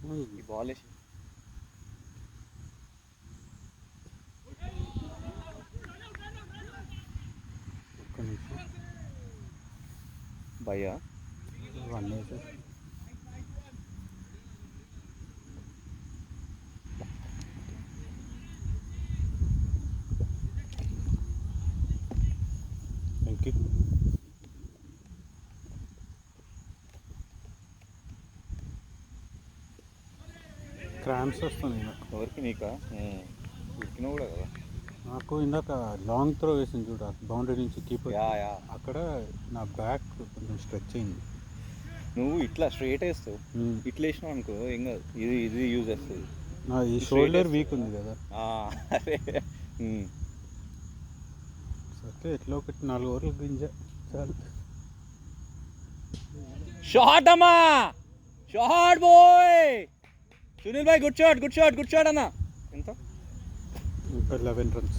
ఈ బాల్ వేసి ఒక్క నిమిషం భయ్యా 1 వేసేసి థ్యాంక్ యూ. క్రాంప్స్ వస్తున్నాయి నాకు. ఎవరికి నీకా ఉరికినా కూడా కదా. నాకు ఇందాక లాంగ్ త్రో వేసింది చూడ బౌండరీ నుంచి కీపర్, యా యా అక్కడ నా బ్యాక్ కొంచెం స్ట్రెచ్ అయింది. నువ్వు ఇట్లా స్ట్రైట్ వేస్తావు, ఇట్లా వేసినావు అనుకో ఏం కాదు, ఇది ఇది యూజ్ చేస్తుంది. నా ఈ షోల్డర్ వీక్ ఉంది కదా. అదే సరే ఎట్లా ఒకటి 4 ఓవర్లు గింజ చాలు. షాట్ అమ్మా, షాట్ బాయ్ సునీల్ భాయ్, good shot good shot good shot అన్న. ఎంత? 11 runs.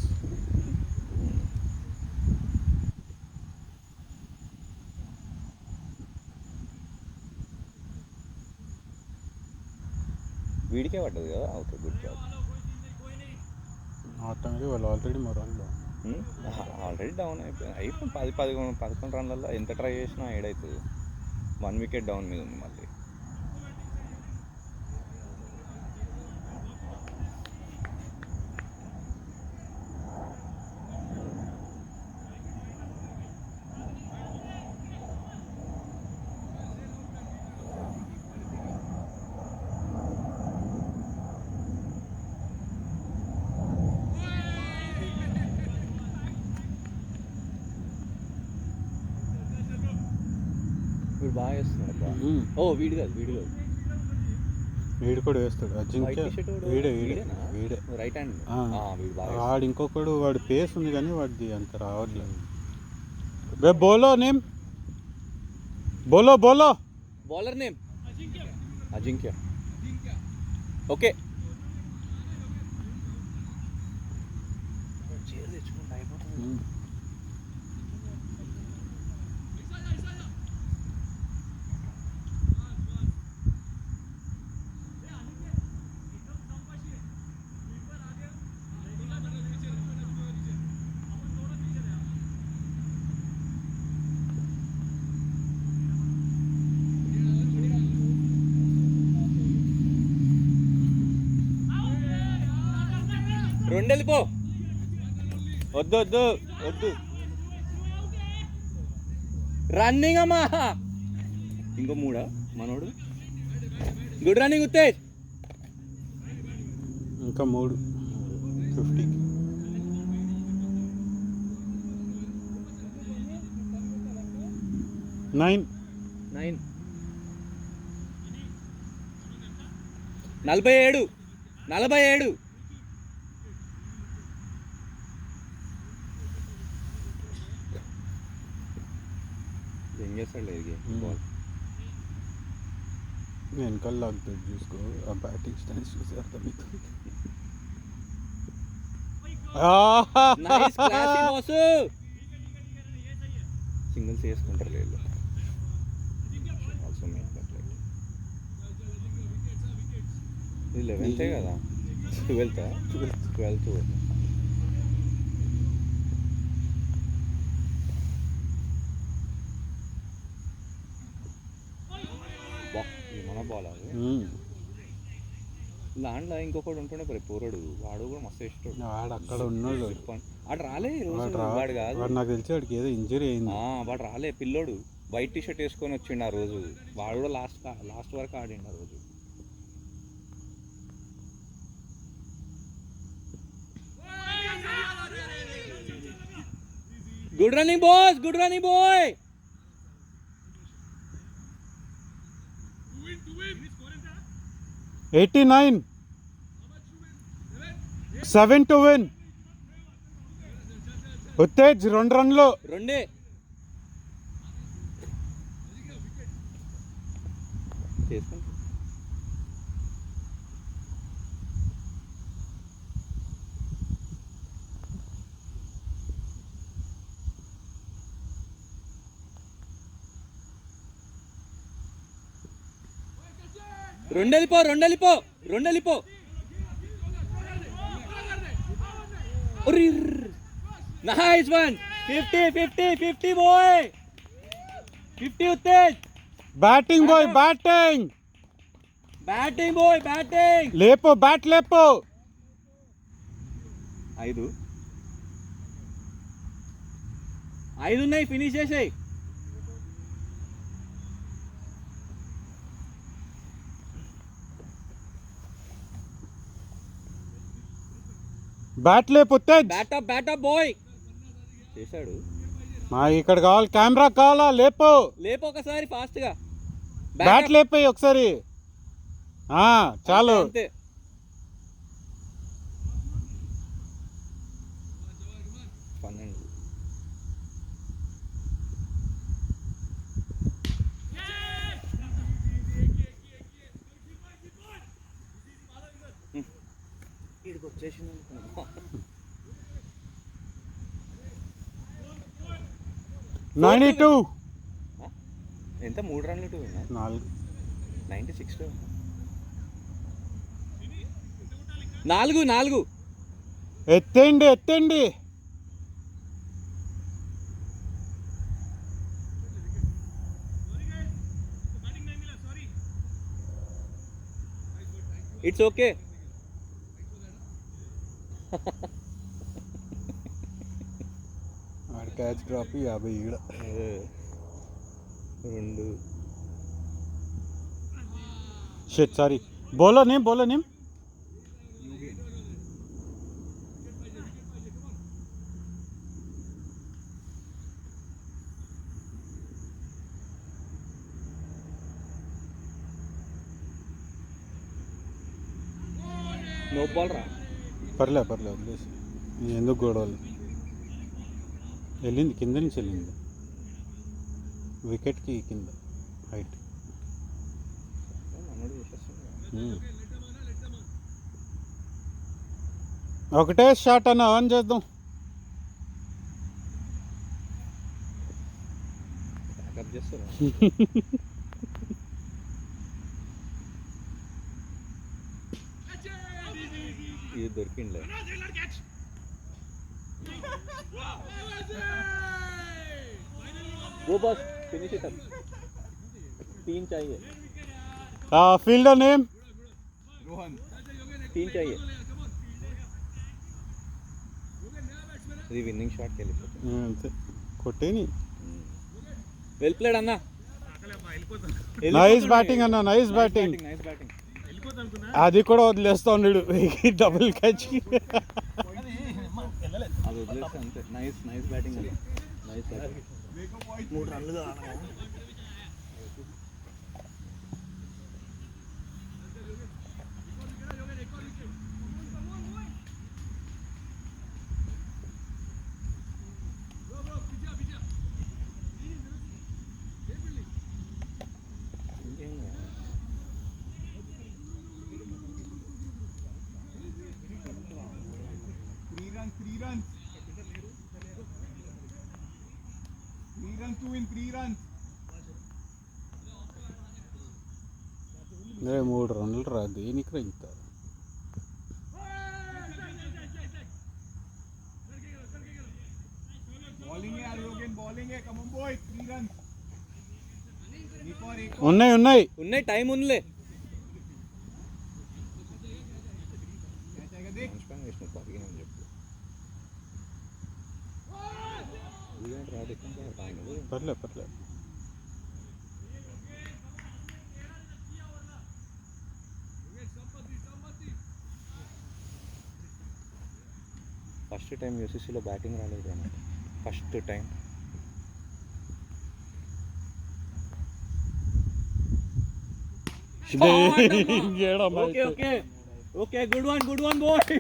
వీడికే పడ్డది కదా. Okay good job. ఆటోమేటిక్ వాళ్ళు ఆల్రెడీ మొరాల్ ఆల్రెడీ డౌన్ అయిపోయింది 11 రన్లలో ఎంత ట్రై చేసినా ఏడవుతుంది. 1 wicket డౌన్ మీద ఉంది మళ్ళీ. వీడు బాగా వేస్తున్నాడు అబ్బా. ఓ వీడు కాదు వీడు కాదు, వీడు కూడా వేస్తాడు అజింక్య. వీడే రైట్ హ్యాండ్. వాడు ఇంకొకడు, వాడి పేస్ ఉంది కానీ వాడిది అంత రావట్లేదు. బోలో నేమ్, బోలో బౌలర్ నేమ్ అజింక్య. ఓకే తెచ్చుకుంటా అయిపోతుంది. రెండు వెళ్ళిపో, వద్దు వద్దు వద్దు. రన్నింగ్ అమ్మా, ఇంకో 3 మనోడు. Good running Uttej. ఇంకా 3 50. నైన్ 47. ఏం చేస్తాడు లేదు బాల్. వెనకాల లాగుతాడు చూసుకో, ఆ బ్యాటింగ్ స్టాన్స్ చూసి అర్థమవుతుంది. సింగిల్స్ వేసుకుంటారు లేదు. ఇది 11th కదా, 12th. మన బాల్ అది. దాంట్లో ఇంకొకటి ఉంటుండే మరి పోరాడు, వాడు కూడా మస్తు ఇష్టం. వాడు అక్కడ ఉన్నాడు, వాడు రాలే వాడు కాదు, నాకు తెలిసి వాడికి ఏదో ఇంజరీ అయింది. వాడు రాలే, పిల్లోడు వైట్ టీ షర్ట్ వేసుకొని వచ్చిండు ఆ రోజు. వాడు కూడా లాస్ట్ వరకు ఆడిండు ఆ రోజు. Good running boys, good running boy. $89, 7 to win. Uttej 2 runs. 2 చేసుకుంటా. రెండెళ్ళిపో nice one 50 boy 50 Uttej batting boy batting లేపు బ్యాట్ లేపు 5 ఉన్నాయి ఫినిష్ చేసేయ్ బ్యాట్ లేపు తేజ్ బ్యాట్ అప్ బాయ్ చేశాడు మా ఇక్కడ కావాలి కెమెరా కావాలా లేపు ఒకసారి ఫాస్ట్ గా బ్యాట్ లేపోయి ఒకసారి చాలు అంతే పన్నెండు ఇక్కడికి వచ్చేసింది 92 ఎంత 3 రన్లు 4 96 4 ఎత్తండి it's okay Audi catch drop 50 ఈడ 2 షిట్ సారీ బోలో నేమ్ నో బాల్ రా పర్లే వదిలేసి ఎందుకు గొడవలు వెళ్ళింది కింద నుంచి వెళ్ళింది వికెట్కి కింద హైట్ ఒకటే షాట్ అన్న ఆన్ చేద్దాం బ్యాకప్ చేస్తారా ఇది దొరికిందిలే वो बस फिनिश इट अप 3 चाहिए ఫీల్డర్ నేమ్ रोहन 3 चाहिए ఇది విన్నింగ్ షాట్ కి వెళ్ళిపోతుంది అంతే కొట్టేని వెల్ ప్లేడ్ అన్న నైస్ బ్యాటింగ్ అన్న నైస్ బ్యాటింగ్ అది కూడా వదిలేస్తా ఉన్నాడు డబుల్ క్యాచ్ అది వదిలేస్తే అంతే నైస్ బ్యాటింగ్ అన్న నైస్ బ్యాటింగ్ 3 రన్లు కావాలి Three runs. 2 in 3 runs. 3 రన్లు రా దేనికి రా ఇంత Bowling है Aryogen, bowling है. Come on boy, 3 runs. ఉన్నాయి టైం ఉందిలే పర్లే ఫస్ట్ టైం యూసీసీలో బ్యాటింగ్ రాలేదు first time okay good one bye